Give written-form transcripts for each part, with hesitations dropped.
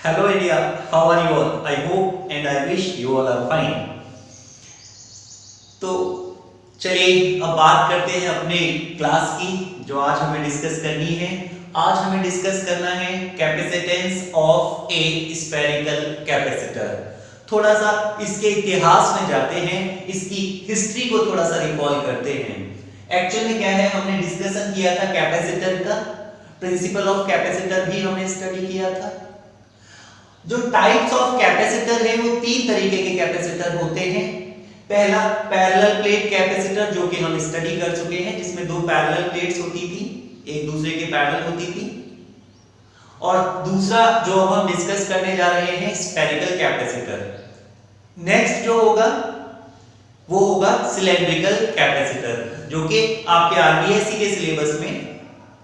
Hello India, how are you all? I hope and I wish you all are fine. तो चलिए अब बात करते हैं अपने क्लास की जो आज हमें डिस्कस करनी है। आज हमें डिस्कस करना है capacitance of A spherical capacitor. थोड़ा सा इसके इतिहास में जाते हैं, इसकी हिस्ट्री को थोड़ा सा रिकॉल करते हैं। एक्चुअल में क्या है, हमने डिस्कशन किया था कैपेसिटर का, प्रिंसिपल ऑफ कैपेसिटर भी हमने स्टडी किया था। जो टाइप्स ऑफ कैपेसिटर है वो तीन तरीके के कैपेसिटर होते हैं। पहला पैरेलल प्लेट कैपेसिटर जो कि हम स्टडी कर चुके हैं, जिसमें दो पैरेलल प्लेट्स होती थी, एक दूसरे के पैरेलल होती थी। और दूसरा जो अब हम डिस्कस करने जा रहे हैं स्फेरिकल कैपेसिटर। नेक्स्ट जो होगा वो होगा सिलेंड्रिकल कैपेसिटर, जो कि आपके आरबीएससी के सिलेबस में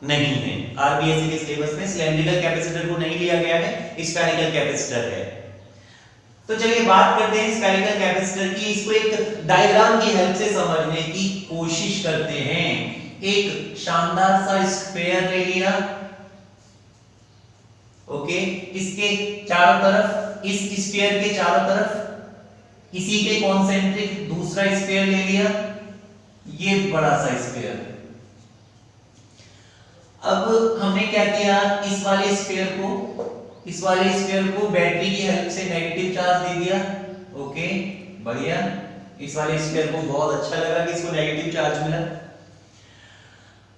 नहीं है। आरबीएससी के सिलेबस में सिलेंड्रिकल कैपेसिटर को नहीं लिया गया है, स्फेरिकल कैपेसिटर है। तो चलिए बात करते हैं स्फेरिकल कैपेसिटर की। इसको एक डायग्राम की हेल्प से समझने की कोशिश करते हैं। एक शानदार सा स्फीयर ले लिया, ओके, इसके चारों तरफ, इस स्फीयर के चारों तरफ इसी के कॉन्सेंट्रिक दूसरा स्फीयर ले लिया, ये बड़ा सा स्फीयर। अब हमने क्या किया, इस वाले स्फीयर को बैटरी की हेल्प से नेगेटिव चार्ज दे दिया, ओके, बढ़िया। इस वाले स्फीयर को बहुत अच्छा लगा कि इसको नेगेटिव चार्ज मिला।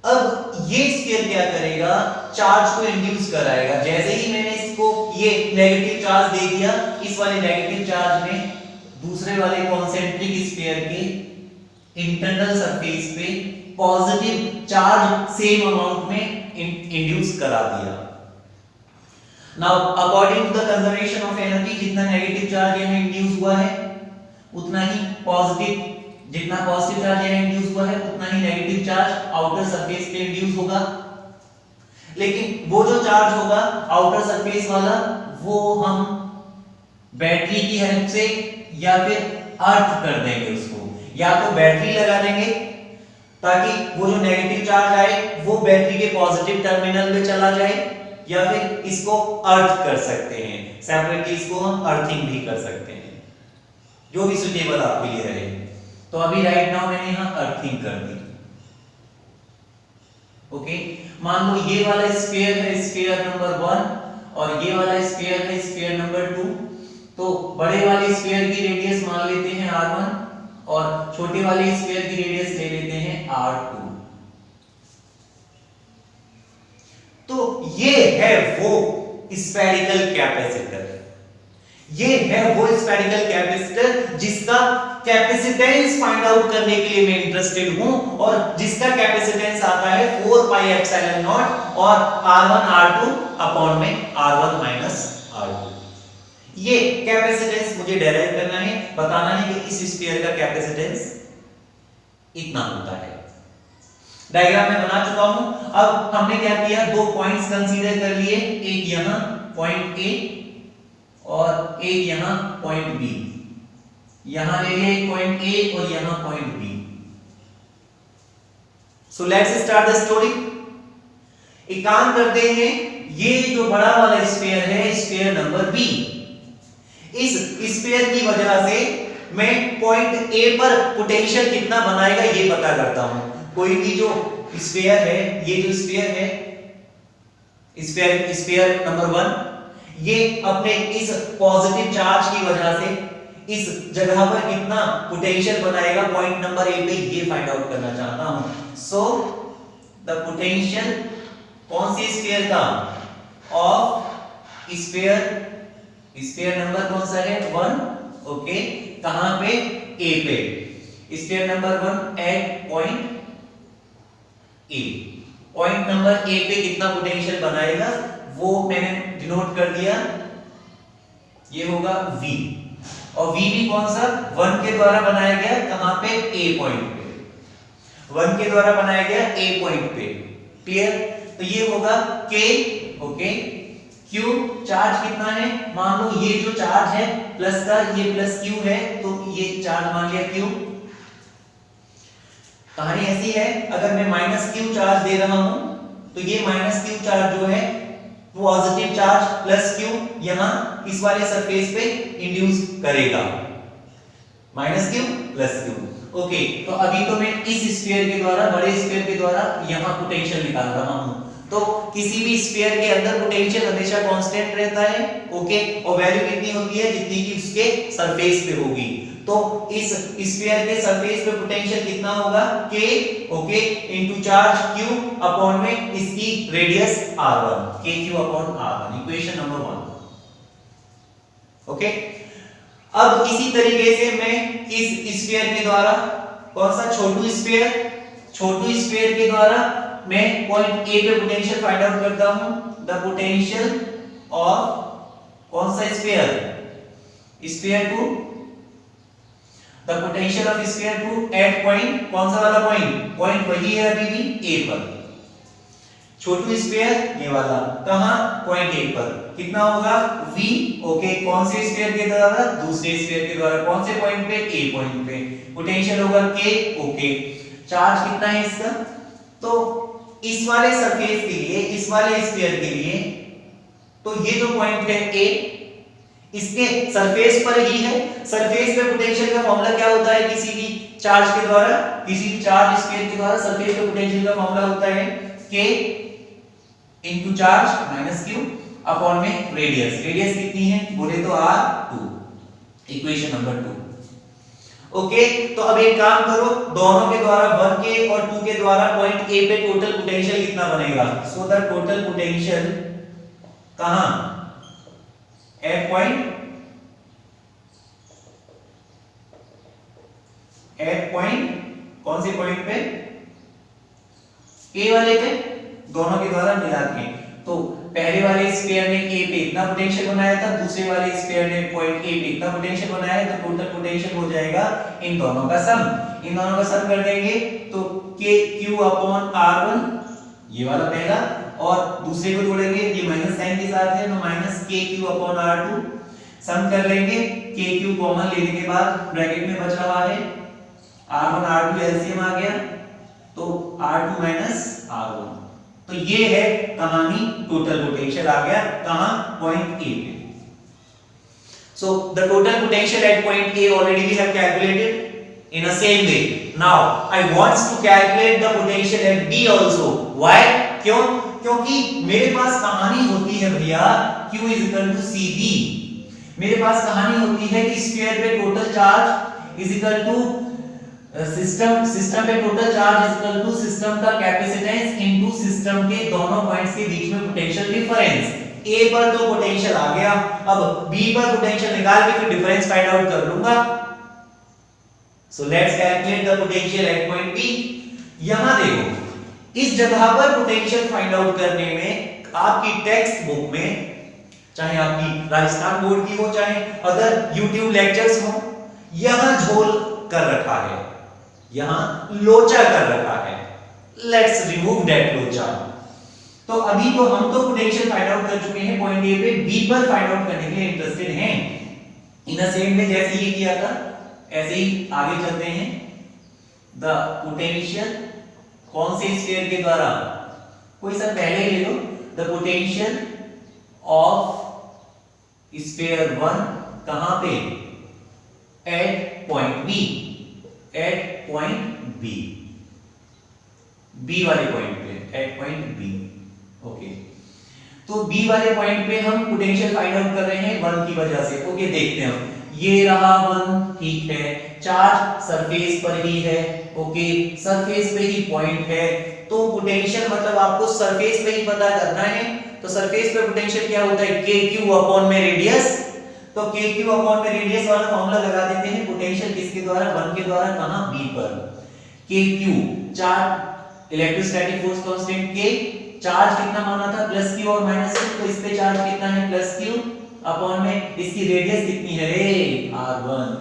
अब ये स्फीयर क्या करेगा, चार्ज को इंड्यूस कराएगा। जैसे ही मैंने इसको ये नेगेटिव चार्ज दे दिया, इस वाले नेगेटिव चार्ज ने दूसरे वाले कॉन्सेंट्रिक स्फीयर के इंटरनल सरफेस पे पॉजिटिव चार्ज सेम अमाउंट में इंड्यूस करा दिया। Now according to the conservation of energy, जितना नेगेटिव चार्ज यहां इंड्यूस हुआ है उतना ही पॉजिटिव, जितना पॉजिटिव चार्ज यहां इंड्यूस हुआ है उतना ही नेगेटिव चार्ज आउटर सरफेस पे इंड्यूस होगा। लेकिन वो जो चार्ज होगा आउटर सरफेस वाला, वो हम बैटरी की हेल्प से या फिर अर्थ कर देंगे उसको। या तो बैटरी लगा देंगे ताकि वो जो नेगेटिव चार्ज आए वो बैटरी के पॉजिटिव टर्मिनल पे चला जाए, या फिर इसको अर्थ कर सकते हैं। सेपरेटली इसको हम अर्थिंग भी कर सकते हैं, जो भी सुटेबल आपके लिए रहे। तो अभी राइट नाउ मैंने यहां अर्थिंग कर दी, ओके। मान लो ये वाला स्फीयर है स्फीयर नंबर 1 और ये वाला स्फीयर है स्फीयर नंबर 2। तो बड़े वाले स्फीयर की रेडियस मान लेते हैं r1 और छोटे वाले स्फीयर की रेडियस ले लेते हैं r2। तो ये है वो स्फेरिकल कैपेसिटर, ये है वो स्फेरिकल कैपेसिटर जिसका कैपेसिटेंस फाइंड आउट करने के लिए मैं इंटरेस्टेड हूं, और जिसका कैपेसिटेंस आता है 4 पाई एप्सिलॉन नॉट और r1 r2 अपॉन में r1 माइनस r2। ये कैपेसिटेंस मुझे डेराइव करना है, बताना है कि इस स्फीयर का कैपेसिटेंस इतना होता है। डायग्राम में बना चुका हूं। अब हमने क्या किया, दो पॉइंट्स कंसीडर कर लिए, एक यहां पॉइंट ए और एक यहां पॉइंट बी। यहां ले लिए पॉइंट ए और यहां point B. So let's start the story. एक काम करते हैं, ये जो बड़ा वाला स्फीयर है स्फीयर नंबर बी, इस स्फीयर की वजह से मैं पॉइंट ए पर पोटेंशियल कितना बनाएगा ये पता करता हूं। कोई भी जो स्फीयर है, ये जो स्फीयर है स्फीयर नंबर 1, ये अपने इस पॉजिटिव चार्ज की वजह से इस जगह पर कितना पोटेंशियल बनाएगा पॉइंट नंबर ए पे, ये फाइंड आउट करना चाहता हूं। सो द पोटेंशियल कौन सी स्फीयर का, ऑफ स्फीयर नंबर कौन सा है 1, ओके। कहां पे, ए पे। Sphere number 1 at point A. Point number A पे कितना पोटेंशियल बनाएगा वो मैंने डिनोट कर दिया, ये होगा v। और v भी कौन सा, 1 के द्वारा बनाया गया, कहां पे, a पॉइंट पे। 1 के द्वारा बनाया गया a पॉइंट पे, क्लियर। तो ये होगा k, ओके। q चार्ज कितना है, मान लो ये जो चार्ज है प्लस का, ये प्लस q है, तो ये चार्ज मान लिया q। कहानी ऐसी है, अगर मैं माइनस q चार्ज दे रहा हूं तो ये माइनस q चार्ज जो है पॉजिटिव चार्ज प्लस क्यू यहां इस वाले सरफेस पे इंड्यूस करेगा, minus Q plus Q. Okay, तो अभी तो मैं इस स्फीयर के द्वारा, बड़े स्फीयर के द्वारा यहां पोटेंशियल निकाल रहा हूं। तो किसी भी स्फीयर के अंदर पोटेंशियल हमेशा कांस्टेंट रहता है, ओके, और वैल्यू कितनी होती है, जितनी कि उसके सरफेस पे होगी। तो इस स्फीयर के सरफेस पे पोटेंशियल कितना होगा, k, okay, into charge q upon में इसकी radius r1, kq upon r1, equation number 1। Okay, अब इसी तरीके से मैं इस स्फीयर के द्वारा, कौन सा, छोटू स्फीयर के द्वारा मैं पॉइंट ए पे पोटेंशियल फाइंड आउट करता हूं। द पोटेंशियल ऑफ कौन सा sphere two, the potential of sphere two at point, कौन सा वाला पॉइंट वही है अभी भी ए पर। छोटू स्फीयर ये वाला, कहां, पॉइंट ए पर, कितना होगा v, ओके, कौन से स्फीयर के द्वारा, दूसरे स्फीयर के द्वारा, कौन से पॉइंट पे, ए पॉइंट पे, पोटेंशियल होगा k, ओके, चार्ज कितना है इसका। तो इस वाले सरफेस के लिए, इस वाले स्फीयर के लिए, तो ये जो पॉइंट है a, इसके सरफेस पर ही है। सरफेस पे पोटेंशियल का फॉर्मूला क्या होता है, किसी भी चार्ज के द्वारा, किसी भी चार्ज स्फीयर के द्वारा सरफेस पे पोटेंशियल का फॉर्मूला होता है k into charge minus q upon में रेडियस। रेडियस कितनी है, बोले तो r2, इक्वेशन नंबर 2। ओके, तो अब एक काम करो, दोनों के द्वारा 1k और 2 के द्वारा पॉइंट ए पे टोटल पोटेंशियल कितना बनेगा। सो द टोटल पोटेंशियल कहां, एट पॉइंट कौन से पॉइंट पे, ए वाले पे, दोनों के द्वारा मिला के। तो पहले वाले स्फीयर ने ए पे इतना पोटेंशियल बनाया था, दूसरे वाले स्फीयर ने पॉइंट ए पे इतना पोटेंशियल बनाया है, तो टोटल पोटेंशियल हो जाएगा इन दोनों का सम। इन दोनों का सम कर देंगे तो kq अपॉन r1, ये वाला पहला, और दूसरे को जोड़ेंगे, ये माइनस साइन के साथ है, तो माइनस kq अपॉन r2, सम कर लेंगे, kq कॉमन लेने के बाद ब्रैकेट में बच रहा है r1 r2, एलसीएम आ गया, तो r2 माइनस r1। तो ये है कहानी, टोटल पोटेंशियल आ गया कहां, पॉइंट ए पे। So the total potential at point A already we have calculated in a same way. Now I want to calculate the potential at B also. Why? क्योंकि मेरे पास कहानी होती है भैया Q is equal to CV। मेरे पास कहानी होती है कि स्फीयर पे total charge is equal to system पे total charge is equal to system का कैपेसिटेंस इनटू सिस्टम के दोनों पॉइंट्स के बीच में पोटेंशियल डिफरेंस। ए पर तो पोटेंशियल आ गया, अब बी पर पोटेंशियल निकाल के फिर डिफरेंस फाइंड आउट कर लूंगा। So let's calculate the potential at point B. यहां देखो, इस जगह पर पोटेंशियल फाइंड आउट करने में आपकी टेक्स्ट बुक में, चाहे आपकी राजस्थान बोर्ड की हो चाहे अदर यूट्यूब लेक्चर्स हो, यहां झोल कर रखा है, यहां लोचा कर रखा है। लेट्स रिमूव दैट लोचा। तो अभी तो हम तो पोटेंशियल फाइंड आउट कर चुके हैं पॉइंट ए पे, बी पर फाइंड आउट करने के लिए इंटरेस्टेड हैं। इन अ सेम वे जैसे ये किया था ऐसे ही आगे चलते हैं। द पोटेंशियल कौन से स्फीयर के द्वारा, कोई सा पहले ले लो। द पोटेंशियल ऑफ स्फीयर 1 कहां पे, at point B, at point B, B वाले पॉइंट पे, एट पॉइंट बी। ओके, तो बी वाले पॉइंट पे हम पोटेंशियल फाइंड आउट कर रहे हैं 1 की वजह से। ओके, देखते हैं हम, ये रहा 1, ठीक है, चार्ज सरफेस पर ही है, ओके, सरफेस पे ही पॉइंट है, तो पोटेंशियल मतलब आपको सरफेस पे ही पता करना है। तो सरफेस पे पोटेंशियल क्या होता है, kq अपॉन में रेडियस। तो kq अपॉन में रेडियस वाला फॉर्मूला लगा देते हैं। पोटेंशियल किसके द्वारा, 1 के द्वारा, कहां, b पर। kq charge, electrostatic force constant k, charge कितना माना था, प्लस q और माइनस q, तो इस पे चार्ज कितना है, प्लस q अपॉन में इसकी रेडियस कितनी है रे, r1।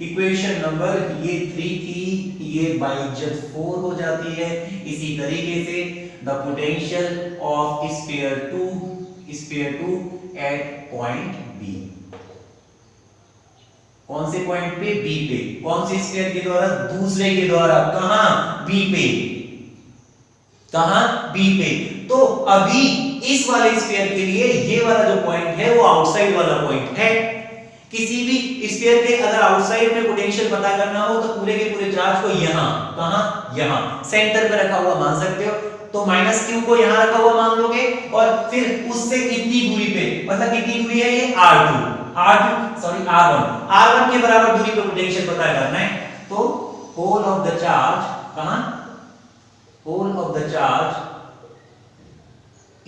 इक्वेशन नंबर ये 3 थी, ये बाई जस्ट 4 हो जाती है। इसी तरीके से the potential of sphere 2 at point B, कौन से पॉइंट पे, बी पे, कौन से स्फीयर के द्वारा, दूसरे के द्वारा, कहां, बी पे, कहां, बी पे। तो अभी इस वाले स्फीयर के लिए ये वाला जो पॉइंट है वो आउटसाइड वाला पॉइंट है। किसी भी स्फीयर के अगर आउटसाइड में पोटेंशियल पता करना हो तो पूरे के पूरे चार्ज को यहां, कहां, यहां सेंटर पे रखा हुआ मान सकते हो। तो माइनस क्यू को यहां रखा हुआ मान लोगे और फिर उससे कितनी दूरी पे, मतलब कितनी दूरी है ये R1 के बराबर दूरी पे पोटेंशियल पता करना है। तो होल ऑफ द चार्ज, कहां, whole of the charge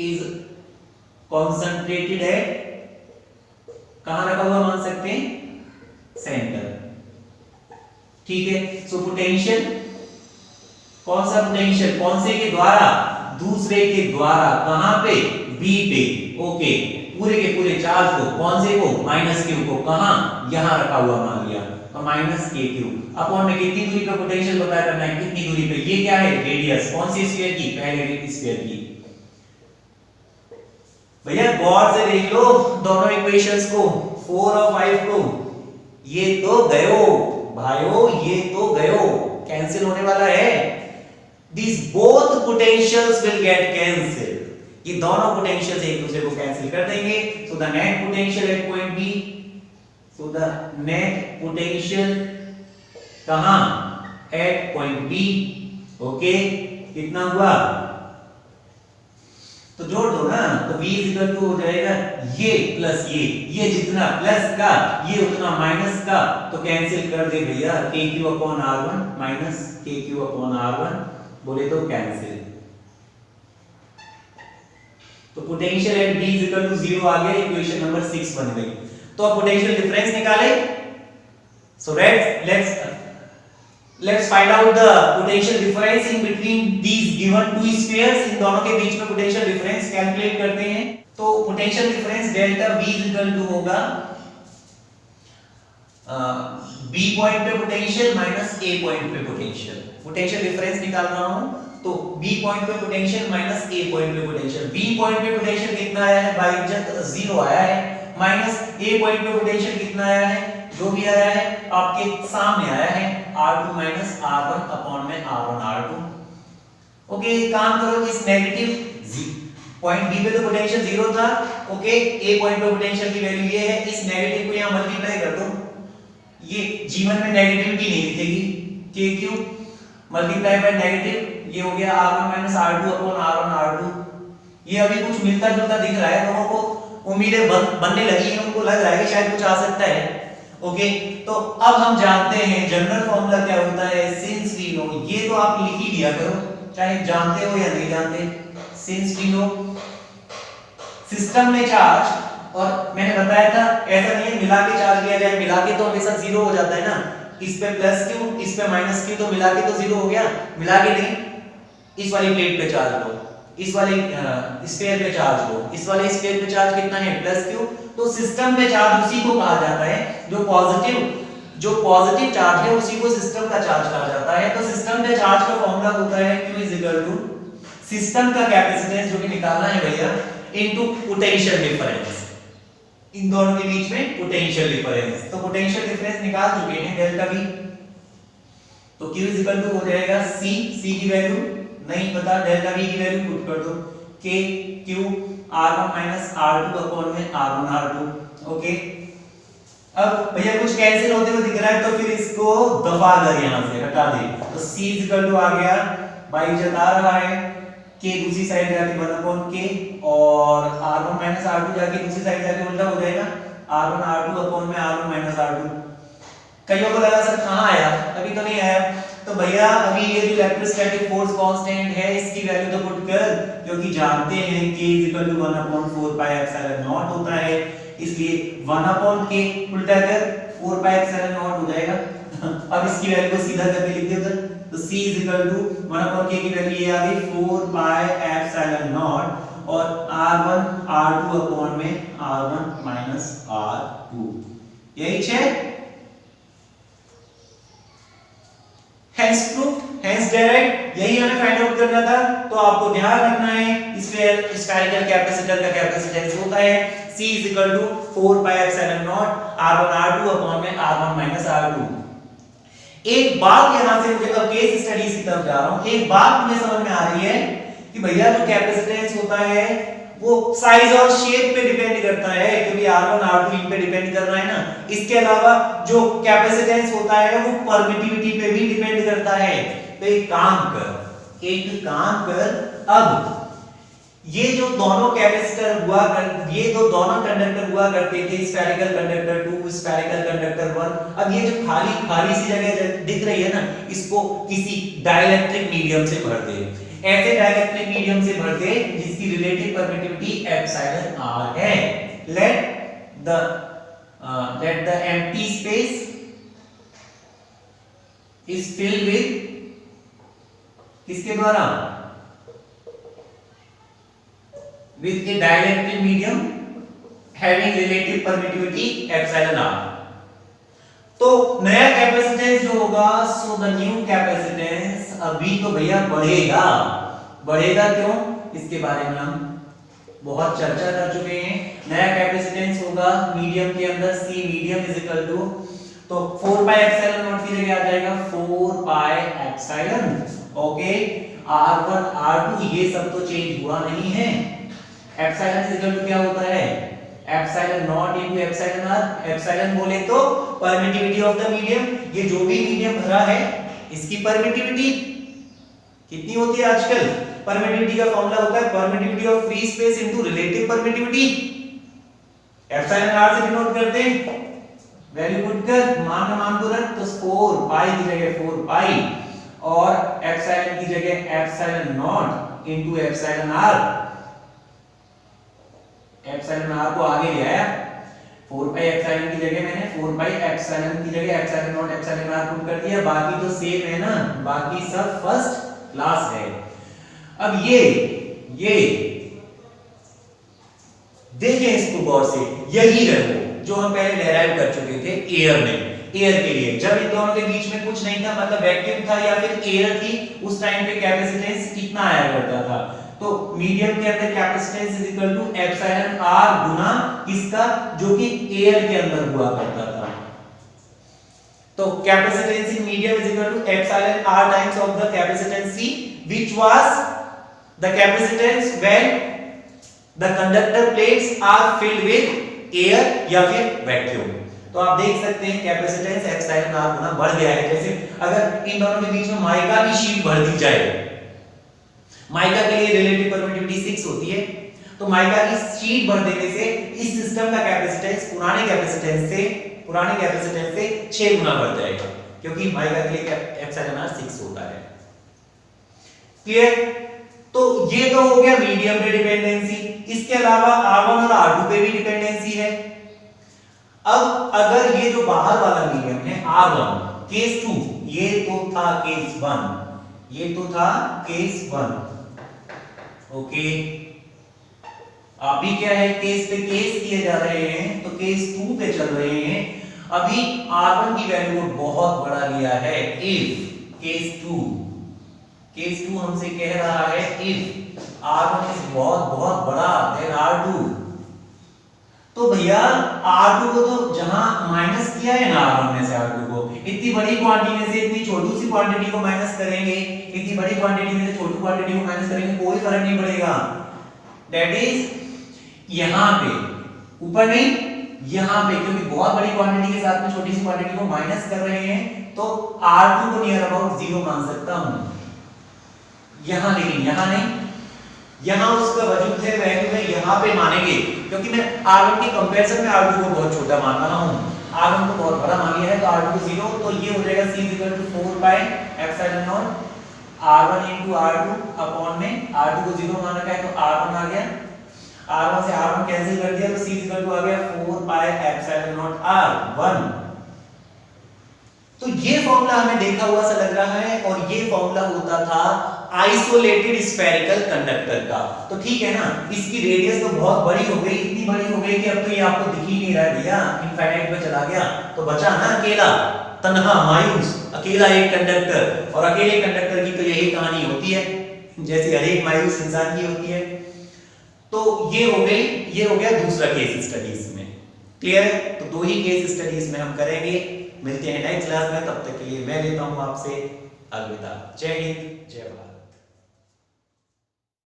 is concentrated at, कहां रखा हुआ मान सकते हैं, सेंटर। ठीक है, सो पोटेंशियल, कौन सा पोटेंशियल, कौन से के द्वारा, दूसरे के द्वारा, कहां पे, बी पे। ओके, पूरे के पूरे चार्ज को, कौन से को, माइनस क्यू को, कहां, यहां रखा हुआ मान लिया। तो माइनस के क्यू अपॉन में कितनी दूरी पे पोटेंशियल पता करना है, कितनी दूरी पे, ये क्या है, रेडियस, कौन सी स्फीयर की, पहले स्फीयर की। भैया गौर से देख लो दोनों इक्वेशंस को, 4 और 5 को, ये तो गयो भाइयों, ये तो गयो, कैंसिल होने वाला है। These both potentials will get cancelled, ये दोनों पोटेंशियल्स एक दूसरे को कैंसिल कर देंगे। So the net potential at point B, so the net potential कहां, at point B, ओके, कितना हुआ, तो जोड़ दो ना, तो v इक्वल टू हो जाएगा ये प्लस ये जितना प्लस का ये उतना माइनस का, तो कैंसिल कर दे भैया, kq upon r1 minus kq upon r1, बोले तो कैंसिल। तो potential at b equal to 0 आ गया, इक्वेशन नंबर 6 बन गई। तो अब पोटेंशियल डिफरेंस निकाले। सो let's find out the potential difference in between these given two spheres, इन दोनों के बीच में पोटेंशियल डिफरेंस कैलकुलेट करते हैं। तो potential difference delta V equal to होगा B पॉइंट पे पोटेंशियल माइनस A पॉइंट पे पोटेंशियल। पोटेंशियल डिफरेंस निकाल रहा हूं, तो B पॉइंट पे पोटेंशियल माइनस A पॉइंट पे पोटेंशियल। B पॉइंट पे पोटेंशियल कितना आया है, बाय इज्जत 0 आया है, माइनस A पॉइंट पे पोटेंशियल कितना आया है, जो भी आया है आपके सामने आया है, R2 माइनस R1 अपॉन में R1 R2। ओके, काम करो, इस नेगेटिव पॉइंट B पे तो पोटेंशियल 0 था, ओके, A पॉइंट पे पोटेंशियल की वैल्यू ये है, इस नेगेटिव को यहां मल्टीप्लाई कर दो, ये जीवन में नेगेटिविटी नहीं दिखेगी, KQ मल्टीप्लाई बाय नेगेटिव, ये हो गया R1 minus R2 upon R1 R2। ये अभी कुछ मिलता जुलता दिख रहा है, लोगों को उम्मीदें बनने लगी हैं, उनको लग रहा है कि शायद कुछ आ सकता है। ओके, तो अब हम जानते हैं जनरल फॉर्मूला क्या होता है, सिंस वी नो, ये तो आप लिख ही दिया करो चाहे जानते हो या नहीं जानते। सिंस वी नो सिस्टम में चार्ज, और मैंने बताया था ऐसा नहीं है मिला के चार्ज लिया जाए, मिला के तो हमेशा 0 हो जाता है ना, इस पे प्लस क्यू इस पे माइनस क्यू, तो मिला के तो 0 हो गया, मिला के नहीं, इस वाली प्लेट पे चार्ज लो, इस वाले स्फीयर पे चार्ज लो, इस वाले स्फीयर पे चार्ज कितना है, प्लस क्यू। तो सिस्टम में चार्ज उसी को कहा जाता है जो पॉजिटिव चार्ज है, उसी को सिस्टम का चार्ज कहा जाता है। तो सिस्टम में चार्ज का फॉर्मूला होता है Q is equal to system का कैपेसिटेंस, जो कि निकालना है भैया, इनटू पोटेंशियल डिफरेंस, इन दोनों के बीच में पोटेंशियल डिफरेंस। तो पोटेंशियल डिफरेंस निकाल चुके हैं डेल्टा V, तो Q इज इक्वल टू हो जाएगा C की वैल्यू नहीं पता, डेल्टा V की वैल्यू पुट कर दो, K Q R1 minus R2 upon में R1 R2। ओके, अब भैया कुछ कैंसिल होते हुए दिख रहा है, तो फिर इसको दबा कर यहां से हटा दे, तो C इक्वल टू आ गया, बाई जता रहा है, K दूसरी साइड जाके 1 अपॉन K, और R1 माइनस R2 जाके दूसरी साइड जाके उल्टा हो जाएगा, R1 R2 अपॉन में R1 माइनस R2। कईयों को लगा सर कहां आया, अभी तो नहीं आया, तो भैया अभी ये जो इलेक्ट्रोस्टैटिक फोर्स कांस्टेंट है इसकी वैल्यू तो पुट कर, क्योंकि जानते हैं K 1/4 पाई एप्सिलॉन नॉट होता है, इसलिए 1/K उल्टा कर 4 पाई एप्सिलॉन नॉट हो जाएगा। अब इसकी वैल्यू को सीधा करके लिख दे उधर, तो C 1/K की वैल्यू ये आ गई 4 पाई एप्सिलॉन नॉट, और R1 R2 अपॉन में R1 माइनस R2, यही है। Hence proof, hence direct, यही हमें फाइंड आउट करना था। तो आपको ध्यान रखना है स्फेरिकल कैपेसिटर का कैपेसिटेंस होता है C is equal to 4 pi epsilon naught R1 R2 upon में R1 माइनस R2। एक बात यहां से मुझे अब केस स्टडीज की तरफ जा रहा हूं, एक बात मुझे समझ में आ रही है कि भैया जो कैपेसिटेंस होता है वो साइज और शेप पे डिपेंड करता है, क्योंकि R1 R2 इन पे डिपेंड कर रहा है ना। इसके अलावा जो कैपेसिटेंस होता है वो परमिटिविटी पे भी डिपेंड करता है। तो एक काम कर, अब ये जो दोनों कैपेसिटर हुआ ये जो दोनों कंडक्टर हुआ करते थे, स्फेरिकल कंडक्टर 2, स्फेरिकल कंडक्टर 1, अब ये जो खाली सी जगह दिख रही है ना, इसको किसी डाइलेक्ट्रिक मीडियम से भर दे। ऐसे डाइलेक्ट्रिक मीडियम से भर दे जिसकी रिलेटिव परमिटिविटी एप्सिलॉन r है। let the empty space is filled with किसके द्वारा, with a dielectric medium having relative permittivity epsilon r। तो नया कैपेसिटेंस जो होगा, सो द न्यू कैपेसिटेंस अभी तो भैया बढ़ेगा क्यों, इसके बारे में हम बहुत चर्चा कर चुके हैं। नया कैपेसिटेंस होगा मीडियम के अंदर, C medium is equal to, तो 4 पाई एप्सिलॉन नॉट की जगह आ जाएगा 4 pi epsilon, okay. R1 R2 ये सब तो चेंज हुआ नहीं है। एप्सिलॉन इज इक्वल टू क्या होता है, epsilon not into epsilon r। Epsilon बोले तो परमिटिविटी ऑफ द मीडियम, ये जो भी मीडियम भरा है इसकी परमिटिविटी कितनी होती है आजकल, परमिटिविटी का फॉर्मूला होता है permittivity of free space into relative permittivity. Epsilon r से डिनोट करते हैं, वैल्यू पुट कर मान को रख, तो 4 पाई की जगह 4 पाई और एप्सिलॉन की जगह epsilon not into epsilon r। Epsilon r को आगे ले आया, 4 पाई एप्सिलॉन की जगह मैंने 4 पाई एप्सिलॉन की जगह epsilon not epsilon r put कर दिया, बाकी तो सेम है ना, बाकी सब फर्स्ट क्लास है। अब ये देखें इसको गौर से, यही रहो जो हम पहले डेराइव कर चुके थे एयर के लिए। जब इन दोनों के बीच में कुछ नहीं था, मतलब वैक्यूम था या फिर एयर थी, उस टाइम पे कैपेसिटेंस कितना आया करता था, तो मीडियम के अंदर capacitance is equal to epsilon r गुना किसका, जो कि एयर के अंदर हुआ करता था। तो capacitance in medium is equal to epsilon r times of the capacitance C, which was the capacitance when the conductor plates are filled with air या फिर वैक्यूम। तो आप देख सकते हैं कैपेसिटेंस एप्सिलॉन r गुना बढ़ गया है। जैसे अगर इन दोनों के बीच में माइका की शीट भर दी जाए, माइका के लिए रिलेटिव परमिटिविटी 6 होती है, तो माइका की शीट भर देने से इस सिस्टम का कैपेसिटेंस पुराने कैपेसिटेंस से 6 गुना बढ़ जाएगा, क्योंकि माइका के लिए एप्सिलॉन r 6 होता है। क्लियर? तो ये तो हो गया मीडियम पे डिपेंडेंसी। इसके अलावा R1 और R2 पे भी डिपेंडेंसी है। अब अगर ये जो बाहर वाला मीडियम है R1 केस 2, ये तो था केस 1, ओके। अभी क्या है, केस पे केस किए जा रहे हैं, तो केस 2 पे चल रहे हैं। अभी R1 की वैल्यू को बहुत बड़ा लिया है, इफ केस 2 हमसे कह रहा है इफ R1 इज बहुत बड़ा देन R2, तो भैया R2 को तो जहां माइनस किया है ना R1 में से R2 को, इतनी बड़ी क्वांटिटी में से इतनी छोटी सी क्वांटिटी को माइनस करेंगे, इतनी बड़ी क्वांटिटी में से छोटी क्वांटिटी को माइनस करेंगे, कोई फर्क नहीं पड़ेगा। दैट इज यहां पे ऊपर नहीं, यहां पे, क्योंकि बहुत बड़ी क्वांटिटी के साथ में छोटी सी क्वांटिटी को माइनस कर रहे हैं, तो R2 को नियर अबाउट 0 मान सकता हूं यहां, लेकिन यहां नहीं, यहां उसका वजूद है, वैल्यू है, यहां पे मानेंगे, क्योंकि मैं R1 के कंपैरिजन में R2 को बहुत छोटा मान रहा हूं, R1 को बहुत बड़ा मान लिया है, तो R2 को 0, तो ये हो जाएगा C 4 pi epsilon not R1 into R2 upon में R2 को 0 मान रखा है, तो R1 आ गया, R1 से R1 कैंसिल कर दिया, तो C आ गया 4 पाई एप्सिलॉन नॉट R1। तो ये फॉर्मूला हमें देखा हुआ सा लग रहा है, और ये फॉर्मूला होता था आइसोलेटेड स्फेरिकल कंडक्टर का। तो ठीक है ना, इसकी रेडियस तो बहुत बड़ी हो गई, इतनी बड़ी हो गई कि अब तो ये आपको दिख ही नहीं रहा है भैया, इनफाइनाइट पे चला गया, तो बचा ना अकेला, तन्हा मायूस, अकेला एक कंडक्टर। और अकेले कंडक्टर की तो यही कहानी होती है, जैसे हर एक मायूस इंसान की होती है। तो ये हो गया दूसरा केस स्टडीज में। क्लियर है? तो 2 ही केस स्टडीज में हम करेंगे। मिलते हैं नेक्स्ट क्लास में, तब तक के लिए मैं लेता हूं आपसे अलविदा। जय हिंद, जय भारत।